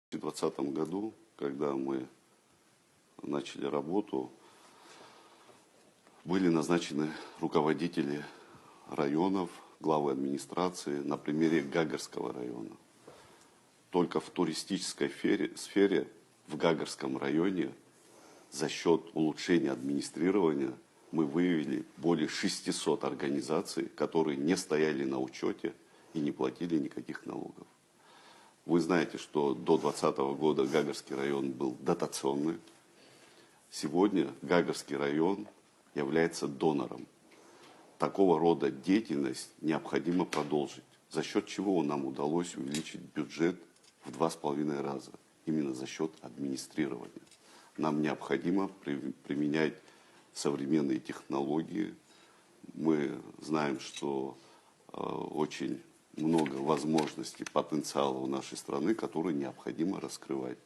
В 2020 году, когда мы начали работу, были назначены руководители районов, главы администрации на примере Гагарского района. Только в туристической сфере в Гагарском районе за счет улучшения администрирования мы выявили более 600 организаций, которые не стояли на учете и не платили никаких налогов. Вы знаете, что до 2020 года Гагарский район был дотационный. Сегодня Гагарский район является донором. Такого рода деятельность необходимо продолжить, за счет чего нам удалось увеличить бюджет в 2,5 раза, именно за счет администрирования. Нам необходимо применять современные технологии. Мы знаем, что очень много возможностей, потенциала у нашей страны, которые необходимо раскрывать.